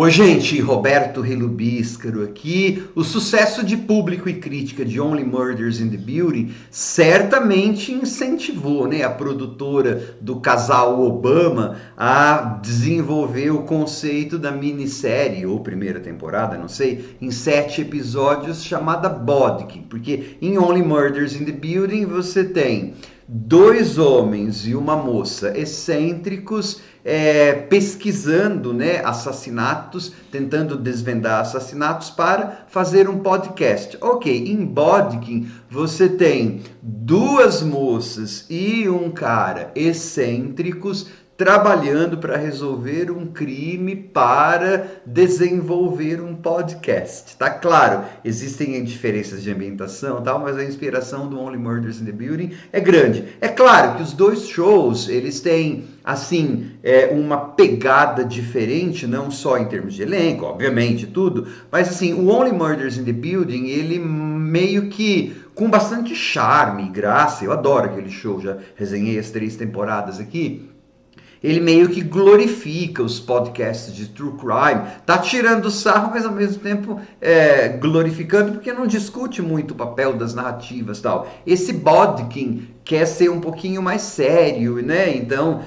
Oi, gente, Roberto Relubíscaro aqui. O sucesso de público e crítica de Only Murders in the Building certamente incentivou, né, a produtora do casal Obama a desenvolver o conceito da minissérie, ou primeira temporada, não sei, em 7 episódios, chamada Bodkin, porque em Only Murders in the Building você tem 2 homens e uma moça excêntricos pesquisando, né, assassinatos, tentando desvendar assassinatos para fazer um podcast. Ok, em Bodkin você tem 2 moças e um cara excêntricos trabalhando para resolver um crime para desenvolver um podcast. Tá claro, existem diferenças de ambientação e tal, mas a inspiração do Only Murders in the Building é grande. É claro que os 2 shows, eles têm, assim, uma pegada diferente, não só em termos de elenco, obviamente, tudo, mas assim, o Only Murders in the Building, ele meio que com bastante charme e graça, eu adoro aquele show, já resenhei as 3 temporadas aqui. Ele meio que glorifica os podcasts de true crime, tá tirando sarro, mas ao mesmo tempo glorificando, porque não discute muito o papel das narrativas e tal. Esse Bodkin quer ser um pouquinho mais sério, né? Então,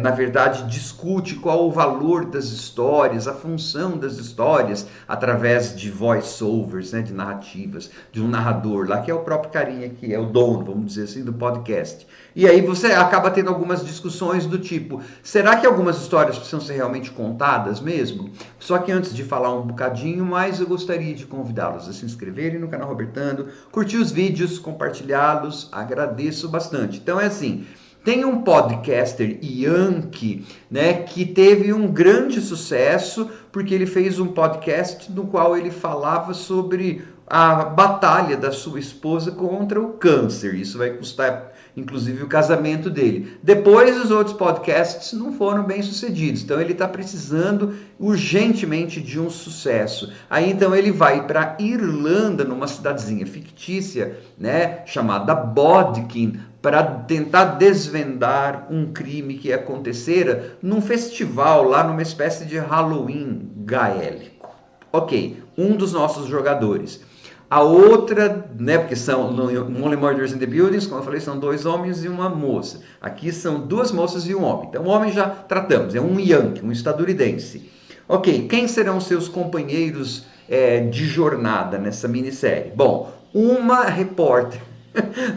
na verdade, discute qual o valor das histórias, a função das histórias, através de voice-overs, né? De narrativas, de um narrador lá, que é o próprio carinha que é o dono, vamos dizer assim, do podcast. E aí você acaba tendo algumas discussões do tipo, será que algumas histórias precisam ser realmente contadas mesmo? Só que antes de falar um bocadinho mais, eu gostaria de convidá-los a se inscreverem no canal Robertando, curtir os vídeos, compartilhá-los, agradeço bastante. Então é assim, tem um podcaster yankee, né, que teve um grande sucesso porque ele fez um podcast no qual ele falava sobre a batalha da sua esposa contra o câncer. Isso vai custar, inclusive, o casamento dele. Depois, os outros podcasts não foram bem sucedidos. Então, ele está precisando urgentemente de um sucesso. Aí, então, ele vai para Irlanda, numa cidadezinha fictícia, né, chamada Bodkin, para tentar desvendar um crime que acontecera num festival, lá numa espécie de Halloween gaélico. Ok, um dos nossos jogadores. A outra, né, porque são no Only Murders in the Buildings, como eu falei, são 2 homens e uma moça. Aqui são 2 moças e um homem. Então, o homem já tratamos, é um yankee, um estadunidense. Ok, quem serão seus companheiros de jornada nessa minissérie? Bom, uma repórter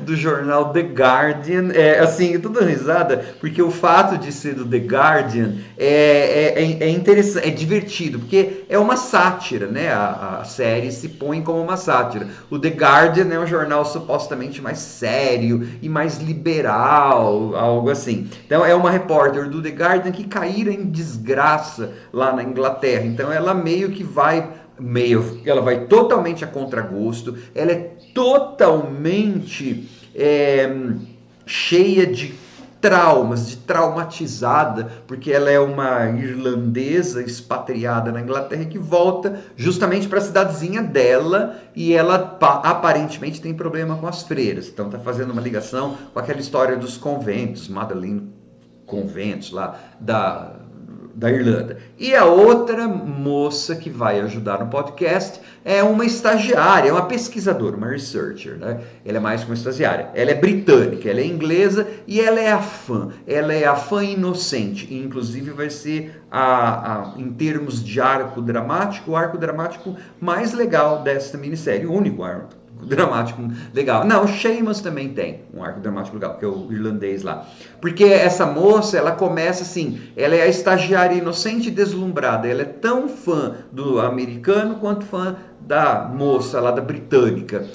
do jornal The Guardian, assim, eu tô dando risada, porque o fato de ser do The Guardian é interessante, é divertido, porque é uma sátira, né, a série se põe como uma sátira. O The Guardian é um jornal supostamente mais sério e mais liberal, algo assim. Então é uma repórter do The Guardian que caíra em desgraça lá na Inglaterra, então ela meio que ela vai totalmente a contragosto, ela é totalmente cheia de traumas, de traumatizada, porque ela é uma irlandesa expatriada na Inglaterra que volta justamente para a cidadezinha dela e ela aparentemente tem problema com as freiras. Então está fazendo uma ligação com aquela história dos conventos, Magdalene Conventos lá da Irlanda. E a outra moça que vai ajudar no podcast é uma estagiária, é uma pesquisadora, uma researcher, né? Ela é mais que uma estagiária. Ela é britânica, ela é inglesa e ela é a fã. Ela é a fã inocente. E, inclusive, vai ser, em termos de arco dramático, o arco dramático mais legal desta minissérie. O único arco dramático legal. Não, o Seamus também tem um arco dramático legal, que é o irlandês lá. Porque essa moça, ela começa assim, ela é a estagiária inocente e deslumbrada. Ela é tão fã do americano quanto fã da moça lá da britânica.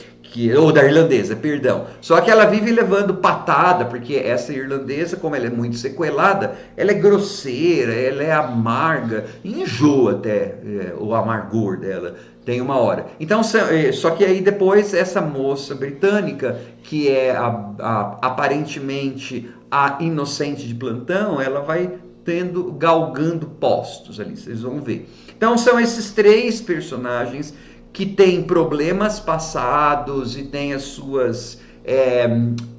Ou da irlandesa, perdão. Só que ela vive levando patada, porque essa irlandesa, como ela é muito sequelada, ela é grosseira, ela é amarga, enjoa até o amargor dela. Tem uma hora. Então, só que aí depois essa moça britânica, que é aparentemente a inocente de plantão, ela vai galgando postos ali, vocês vão ver. Então são esses 3 personagens que têm problemas passados e têm as suas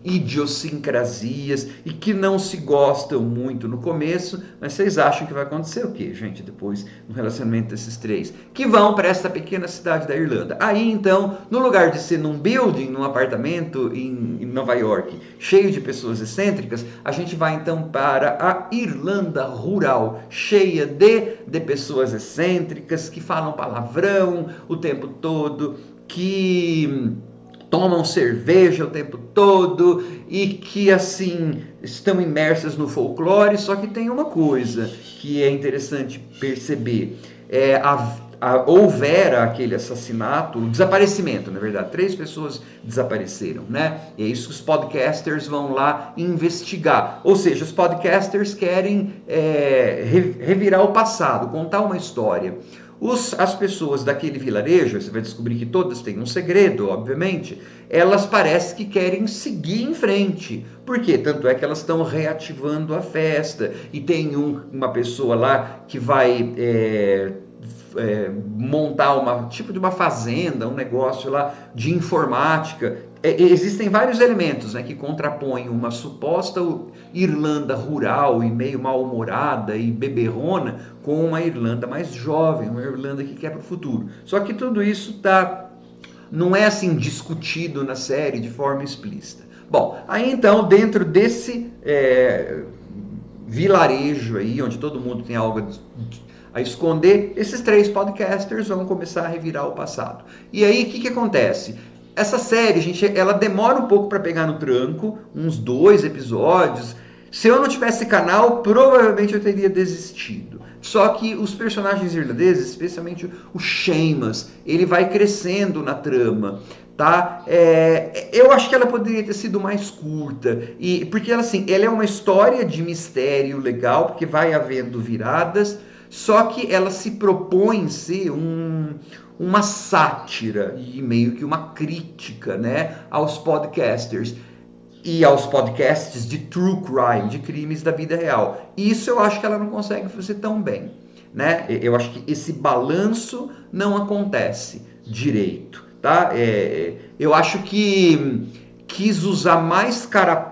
idiosincrasias e que não se gostam muito no começo, mas vocês acham que vai acontecer o quê, gente, depois no relacionamento desses três? Que vão para essa pequena cidade da Irlanda. Aí então, no lugar de ser num building, num apartamento em Nova York, cheio de pessoas excêntricas, a gente vai então para a Irlanda rural, cheia de pessoas excêntricas que falam palavrão o tempo todo, que tomam cerveja o tempo todo e que assim estão imersas no folclore. Só que tem uma coisa que é interessante perceber: houvera aquele assassinato, desaparecimento, na verdade, 3 pessoas desapareceram, né? E é isso que os podcasters vão lá investigar. Ou seja, os podcasters querem revirar o passado, contar uma história. As pessoas daquele vilarejo, você vai descobrir que todas têm um segredo, obviamente, elas parecem que querem seguir em frente. Por quê? Tanto é que elas estão reativando a festa. E tem uma pessoa lá que vai montar tipo de uma fazenda, um negócio lá de informática. Existem vários elementos, né, que contrapõem uma suposta Irlanda rural e meio mal-humorada e beberrona com uma Irlanda mais jovem, uma Irlanda que quer para o futuro. Só que tudo isso não é assim discutido na série de forma explícita. Bom, aí então dentro desse vilarejo aí, onde todo mundo tem algo a esconder, esses 3 podcasters vão começar a revirar o passado. E aí o que acontece? Essa série, gente, ela demora um pouco para pegar no tranco, uns 2 episódios. Se eu não tivesse canal, provavelmente eu teria desistido. Só que os personagens irlandeses, especialmente o Seamus, ele vai crescendo na trama, tá? Eu acho que ela poderia ter sido mais curta, porque ela é uma história de mistério legal, porque vai havendo viradas, só que ela se propõe ser uma sátira e meio que uma crítica, né, aos podcasters e aos podcasts de true crime, de crimes da vida real. Isso eu acho que ela não consegue fazer tão bem, né? Eu acho que esse balanço não acontece direito, tá? Eu acho que quis usar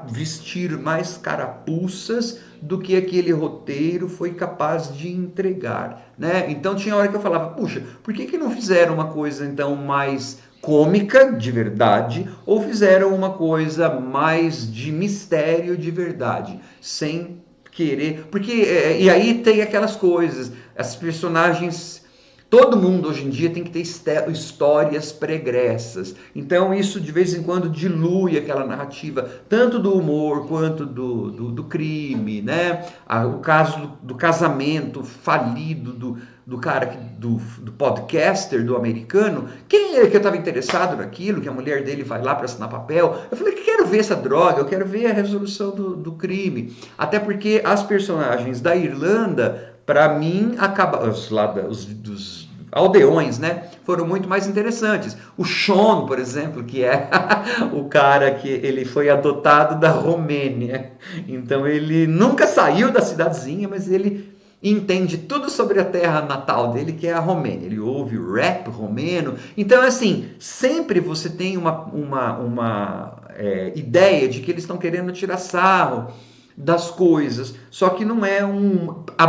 vestir mais carapuças do que aquele roteiro foi capaz de entregar, né? Então tinha hora que eu falava, puxa, por que não fizeram uma coisa então mais cômica de verdade, ou fizeram uma coisa mais de mistério de verdade, sem querer, porque e aí tem aquelas coisas, as personagens, todo mundo hoje em dia tem que ter histórias pregressas, então isso de vez em quando dilui aquela narrativa, tanto do humor quanto do crime, né? O caso do casamento falido do cara, do podcaster, do americano, quem é que eu estava interessado naquilo, que a mulher dele vai lá para assinar papel, eu falei que quero ver essa droga, eu quero ver a resolução do crime, até porque as personagens da Irlanda, para mim, dos aldeões, né, foram muito mais interessantes. O Sean, por exemplo, que é o cara que ele foi adotado da Romênia, então ele nunca saiu da cidadezinha, mas ele entende tudo sobre a terra natal dele, que é a Romênia. Ele ouve o rap romeno. Então, assim, sempre você tem uma ideia de que eles estão querendo tirar sarro das coisas. Só que não é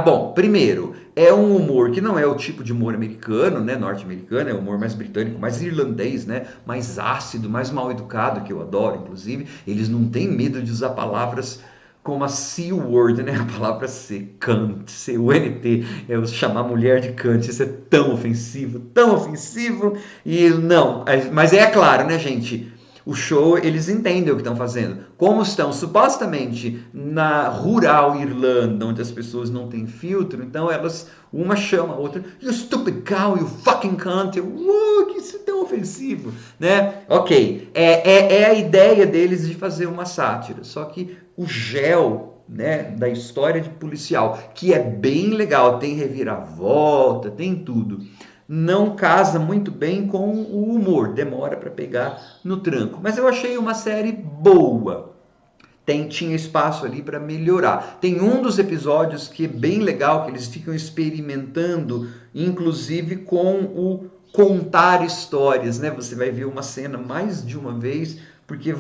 bom, primeiro, é um humor que não é o tipo de humor americano, né, norte-americano, é um humor mais britânico, mais irlandês, né, mais ácido, mais mal educado, que eu adoro, inclusive. Eles não têm medo de usar palavras como a C-word, né? A palavra C, cunt, C-U-N-T, chamar mulher de cunt, isso é tão ofensivo, e não, mas é claro, né, gente, o show, eles entendem o que estão fazendo, como estão supostamente na rural Irlanda, onde as pessoas não têm filtro, então uma chama a outra, you stupid cow, you fucking cunt, que isso é tão ofensivo, né? Ok, é a ideia deles de fazer uma sátira, só que o gel, né, da história de policial, que é bem legal, tem reviravolta, tem tudo, não casa muito bem com o humor, demora para pegar no tranco. Mas eu achei uma série boa. Tinha espaço ali para melhorar. Tem um dos episódios que é bem legal, que eles ficam experimentando, inclusive com o contar histórias, né? Você vai ver uma cena mais de uma vez, porque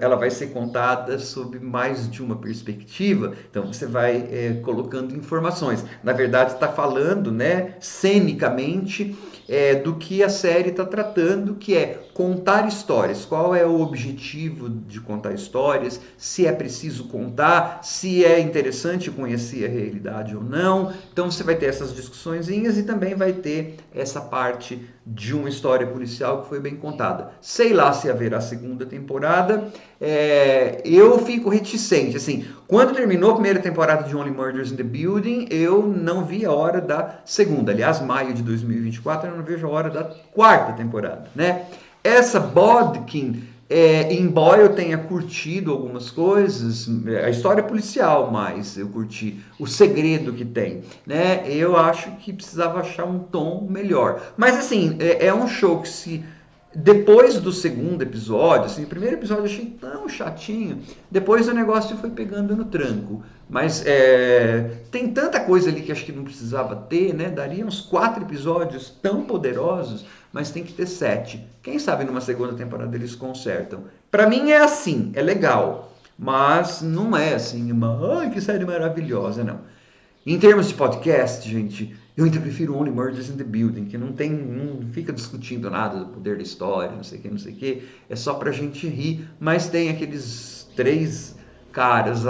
ela vai ser contada sob mais de uma perspectiva, então você vai colocando informações. Na verdade, está falando, né, cenicamente, do que a série está tratando, que é contar histórias. Qual é o objetivo de contar histórias? Se é preciso contar, se é interessante conhecer a realidade ou não. Então você vai ter essas discussõezinhas e também vai ter essa parte de uma história policial que foi bem contada. Sei lá se haverá segunda temporada. Eu fico reticente. Assim, quando terminou a primeira temporada de Only Murders in the Building, eu não vi a hora da segunda. Aliás, maio de 2024, eu não vejo a hora da quarta temporada, né? Essa Bodkin, embora eu tenha curtido algumas coisas, a história policial mais eu curti, o segredo que tem, né? Eu acho que precisava achar um tom melhor. Mas assim, é um show que se depois do segundo episódio, assim, o primeiro episódio eu achei tão chatinho, depois o negócio foi pegando no tranco. Mas tem tanta coisa ali que acho que não precisava ter, né? Daria uns 4 episódios tão poderosos, mas tem que ter 7. Quem sabe numa segunda temporada eles consertam. Pra mim é assim, é legal, mas não é assim uma, ai, que série maravilhosa, não. Em termos de podcast, gente, eu ainda prefiro Only Murders in the Building, que não fica discutindo nada do poder da história, não sei o que, não sei o que, é só pra gente rir, mas tem aqueles 3 caras,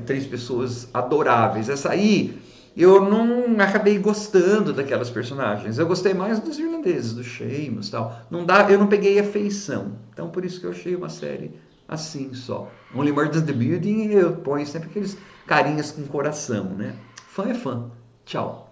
3 pessoas adoráveis. Essa aí, eu não acabei gostando daquelas personagens, eu gostei mais dos irlandeses, do Sheamus e tal. Não dá, eu não peguei afeição, então por isso que eu achei uma série assim só. Only Murders in the Building, eu ponho sempre aqueles carinhas com coração, né? Fã é fã. Tchau.